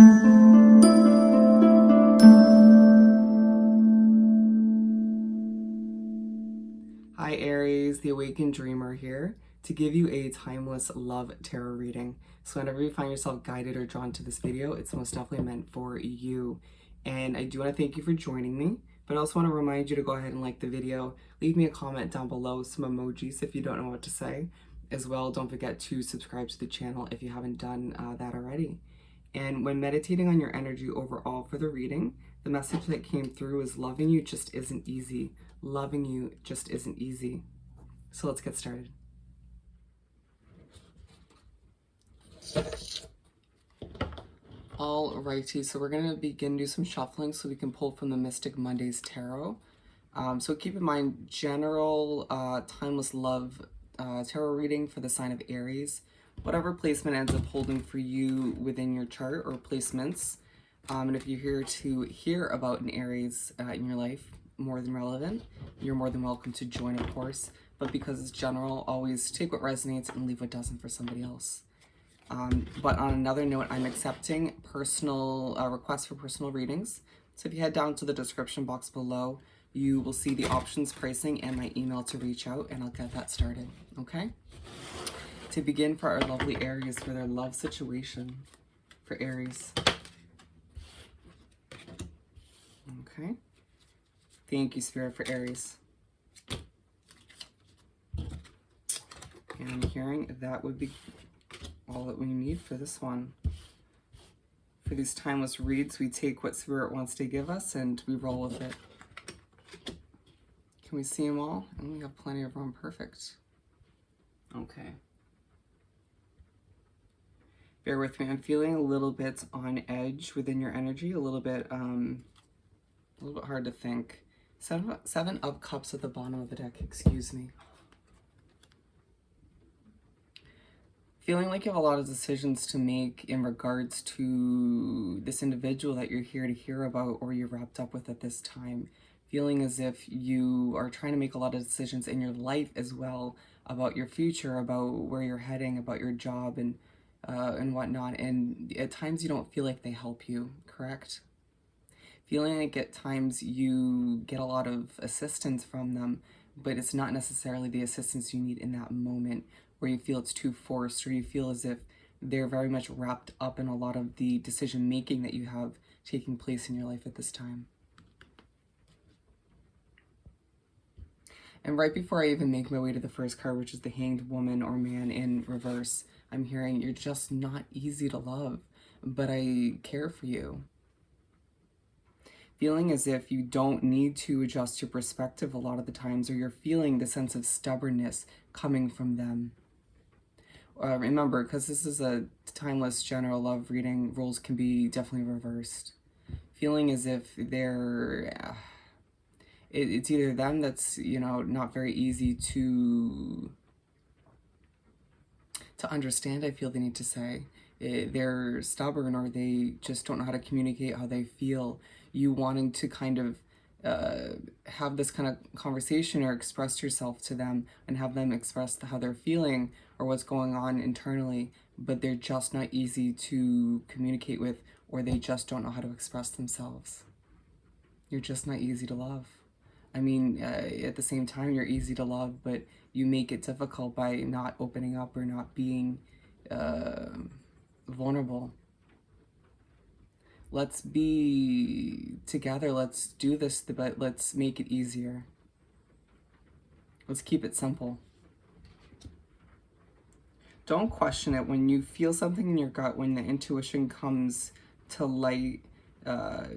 Hi Aries, the Awakened Dreamer here to give you a timeless love tarot reading. So whenever you find yourself guided or drawn to this video, it's most definitely meant for you. And I do want to thank you for joining me, but I also want to remind you to go ahead and like the video, leave me a comment down below, some emojis if you don't know what to say. As well, don't forget to subscribe to the channel if you haven't done that already. And when meditating on your energy overall for the reading, the message that came through is loving you just isn't easy. Loving you just isn't easy. So let's get started. Alrighty, so we're going to begin do some shuffling so we can pull from the Mystic Mondays Tarot. So keep in mind, general timeless love tarot reading for the sign of Aries. Whatever placement ends up holding for you within your chart or placements. And if you're here to hear about an Aries in your life, more than relevant, you're more than welcome to join, of course. But because it's general, always take what resonates and leave what doesn't for somebody else. But on another note, I'm accepting personal requests for personal readings. So if you head down to the description box below, you will see the options, pricing, and my email to reach out, and I'll get that started, okay? To begin for our lovely Aries for their love situation for Aries. Okay. Thank you, Spirit, for Aries. And I'm hearing that would be all that we need for this one. For these timeless reads, we take what Spirit wants to give us and we roll with it. Can we see them all? And we have plenty of room. Perfect. Okay. Bear with me. I'm feeling a little bit on edge within your energy, a little bit hard to think. Seven of Cups at the bottom of the deck, excuse me. Feeling like you have a lot of decisions to make in regards to this individual that you're here to hear about or you're wrapped up with at this time. Feeling as if you are trying to make a lot of decisions in your life as well about your future, about where you're heading, about your job and whatnot. And at times you don't feel like they help you, correct? Feeling like at times you get a lot of assistance from them, but it's not necessarily the assistance you need in that moment, where you feel it's too forced, or you feel as if they're very much wrapped up in a lot of the decision making that you have taking place in your life at this time. And right before I even make my way to the first card, which is the Hanged Woman or Man in reverse, I'm hearing you're just not easy to love, but I care for you. Feeling as if you don't need to adjust your perspective a lot of the times, or you're feeling the sense of stubbornness coming from them. Remember, because this is a timeless general love reading, roles can be definitely reversed. Feeling as if they're... it's either them that's, you know, not very easy to understand, I feel they need to say. They're stubborn, or they just don't know how to communicate how they feel. You wanting to kind of have this kind of conversation or express yourself to them and have them express how they're feeling or what's going on internally, but they're just not easy to communicate with, or they just don't know how to express themselves. You're just not easy to love. I mean, at the same time, you're easy to love, but you make it difficult by not opening up or not being vulnerable. Let's be together. Let's do this, but let's make it easier. Let's keep it simple. Don't question it when you feel something in your gut, when the intuition comes to light.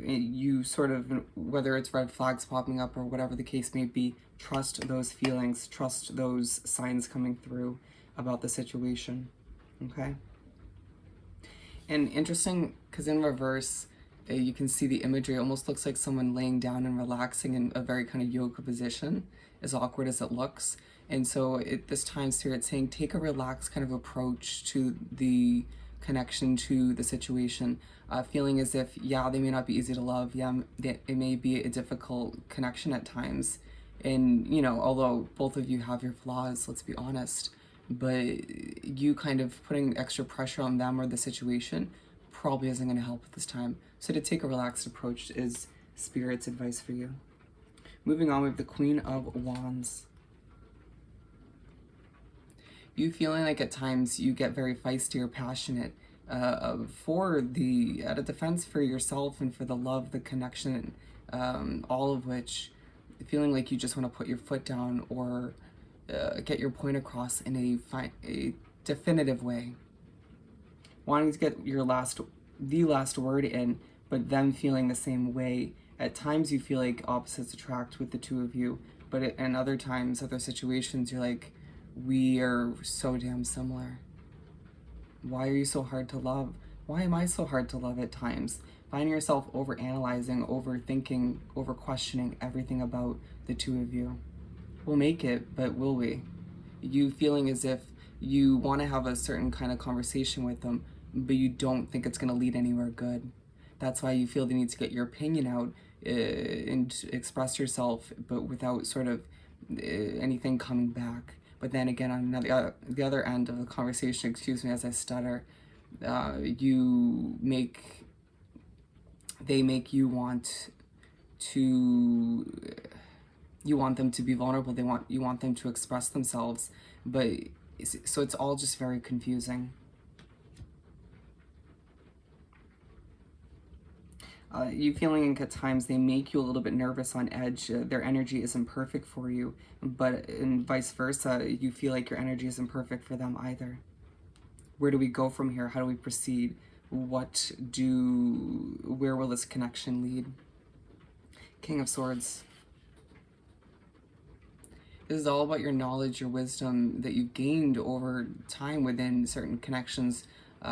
You sort of, whether it's red flags popping up or whatever the case may be, trust those feelings, trust those signs coming through about the situation, okay? And interesting, because in reverse, you can see the imagery. It almost looks like someone laying down and relaxing in a very kind of yoga position, as awkward as it looks. And so at this time, Spirit's saying, take a relaxed kind of approach to the connection to the situation, feeling as if, yeah, they may not be easy to love, yeah, it may be a difficult connection at times, and, you know, although both of you have your flaws, let's be honest, but you kind of putting extra pressure on them or the situation probably isn't going to help at this time. So to take a relaxed approach is Spirit's advice for you. Moving on, we have the Queen of Wands. You feeling like at times you get very feisty or passionate for a defense for yourself and for the love, the connection, all of which, feeling like you just want to put your foot down or get your point across in a definitive way. Wanting to get the last word in, but them feeling the same way. At times you feel like opposites attract with the two of you, but in other times, other situations, you're like, we are so damn similar. Why are you so hard to love? Why am I so hard to love at times? Finding yourself overanalyzing, overthinking, over-questioning everything about the two of you. We'll make it, but will we? You feeling as if you want to have a certain kind of conversation with them, but you don't think it's going to lead anywhere good. That's why you feel the need to get your opinion out and express yourself, but without sort of anything coming back. But then again, on the other end of the conversation, excuse me as I stutter, they make you want them to be vulnerable. You want them to express themselves, but so it's all just very confusing. You feeling at times they make you a little bit nervous, on edge. Their energy isn't perfect for you, but and vice versa, you feel like your energy isn't perfect for them either. Where do we go from here? How do we proceed? Where will this connection lead? King of Swords. This is all about your knowledge, your wisdom that you've gained over time within certain connections,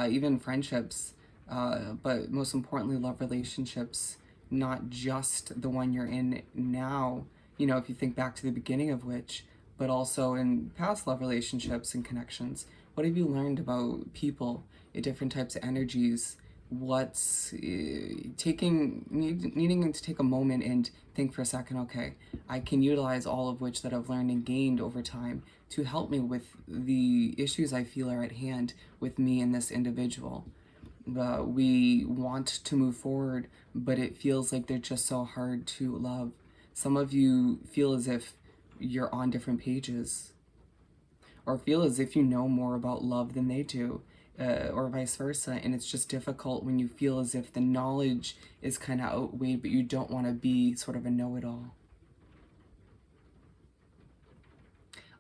even friendships. But most importantly, love relationships, not just the one you're in now, if you think back to the beginning of which, but also in past love relationships and connections. What have you learned about people, different types of energies? What's needing to take a moment and think for a second, okay, I can utilize all of which that I've learned and gained over time to help me with the issues I feel are at hand with me and this individual. We want to move forward, but it feels like they're just so hard to love. Some of you feel as if you're on different pages, or feel as if you know more about love than they do, or vice versa, and it's just difficult when you feel as if the knowledge is kind of outweighed, but you don't want to be sort of a know-it-all.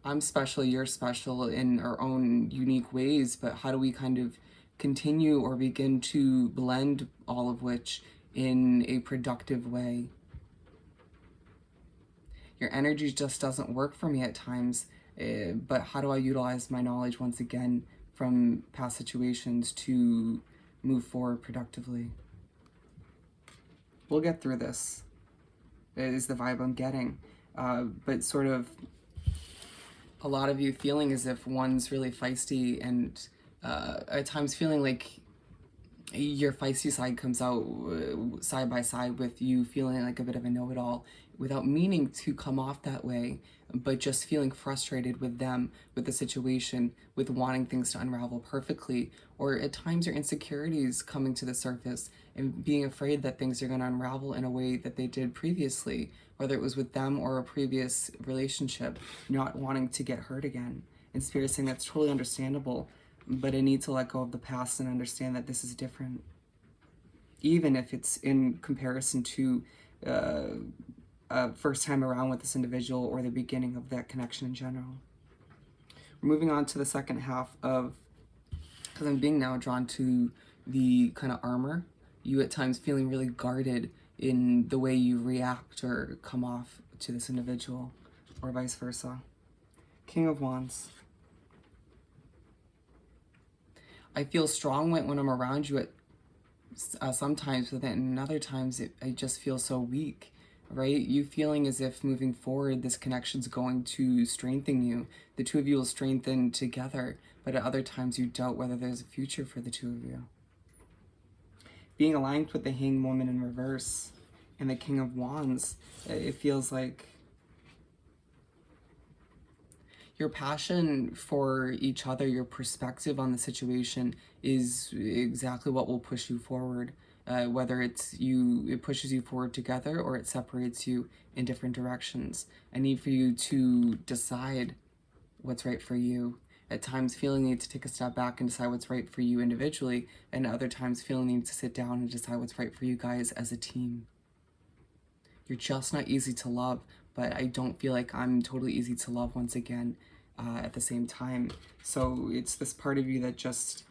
I'm special, you're special in our own unique ways, but how do we kind of continue or begin to blend all of which in a productive way? Your energy just doesn't work for me at times, but how do I utilize my knowledge once again from past situations to move forward productively? We'll get through this, is the vibe I'm getting. But sort of a lot of you feeling as if one's really feisty and at times feeling like your feisty side comes out side by side with you feeling like a bit of a know-it-all without meaning to come off that way, but just feeling frustrated with them, with the situation, with wanting things to unravel perfectly, or at times your insecurities coming to the surface and being afraid that things are going to unravel in a way that they did previously, whether it was with them or a previous relationship, not wanting to get hurt again. And Spirit saying that's totally understandable, but I need to let go of the past and understand that this is different, even if it's in comparison to first time around with this individual or the beginning of that connection in general. We're moving on to the second half of, because I'm being now drawn to the kind of armor, you at times feeling really guarded in the way you react or come off to this individual, or vice versa. King of Wands. I feel strong when I'm around you at sometimes, but then other times I just feel so weak. Right? You feeling as if moving forward, this connection's going to strengthen you. The two of you will strengthen together, but at other times you doubt whether there's a future for the two of you. Being aligned with the Hanged Woman in reverse and the King of Wands, it feels like Your passion for each other, your perspective on the situation is exactly what will push you forward. Whether it pushes you forward together or it separates you in different directions. I need for you to decide what's right for you. At times, feeling the need to take a step back and decide what's right for you individually, and other times, feeling the need to sit down and decide what's right for you guys as a team. You're just not easy to love, but I don't feel like I'm totally easy to love once again at the same time. So it's this part of you that just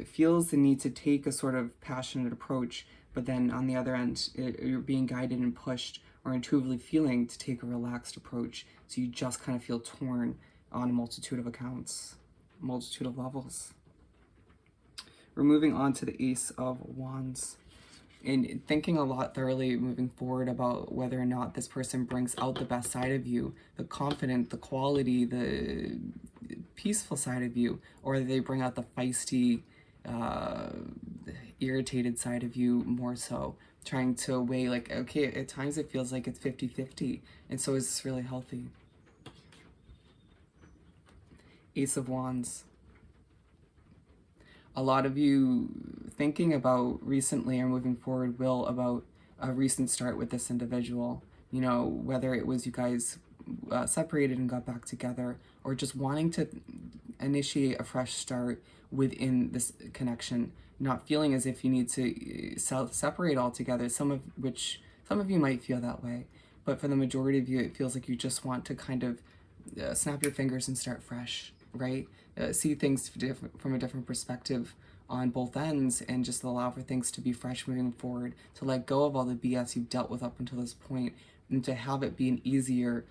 feels the need to take a sort of passionate approach, but then on the other end, you're being guided and pushed or intuitively feeling to take a relaxed approach. So you just kind of feel torn on a multitude of accounts, multitude of levels. We're moving on to the Ace of Wands. And thinking a lot thoroughly moving forward about whether or not this person brings out the best side of you, the confident, the quality, the peaceful side of you, or they bring out the feisty, irritated side of you more so, trying to weigh like, okay, at times it feels like it's 50-50, and so is this really healthy? Ace of Wands. A lot of you thinking about recently or moving forward will about a recent start with this individual. You know, whether it was you guys separated and got back together, or just wanting to initiate a fresh start within this connection, not feeling as if you need to separate altogether, some of you might feel that way, but for the majority of you, it feels like you just want to kind of snap your fingers and start fresh, right? See things from a different perspective on both ends, and just allow for things to be fresh moving forward, to let go of all the BS you've dealt with up until this point, and to have it be an easier,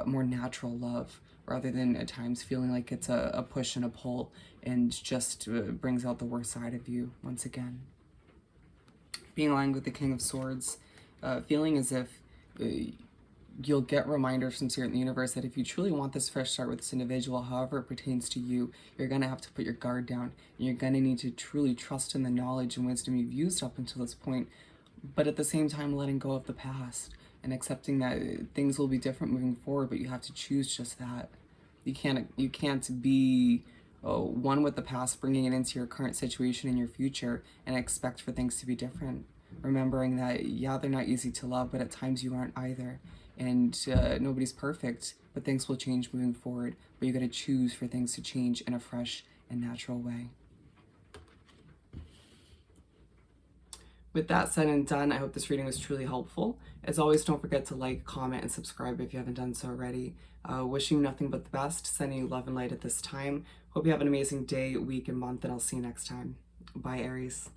more natural love, rather than at times feeling like it's a push and a pull and just brings out the worst side of you once again. Being aligned with the King of Swords, feeling as if you'll get reminders from Spirit in the universe that if you truly want this fresh start with this individual, however it pertains to you, you're going to have to put your guard down. And you're going to need to truly trust in the knowledge and wisdom you've used up until this point, but at the same time letting go of the past and accepting that things will be different moving forward, but you have to choose just that. You can't be one with the past, bringing it into your current situation and your future and expect for things to be different. Remembering that, yeah, they're not easy to love, but at times you aren't either. And nobody's perfect, but things will change moving forward. But you got to choose for things to change in a fresh and natural way. With that said and done, I hope this reading was truly helpful. As always, don't forget to like, comment, and subscribe if you haven't done so already. Wishing you nothing but the best, sending you love and light at this time. Hope you have an amazing day, week, and month, and I'll see you next time. Bye, Aries.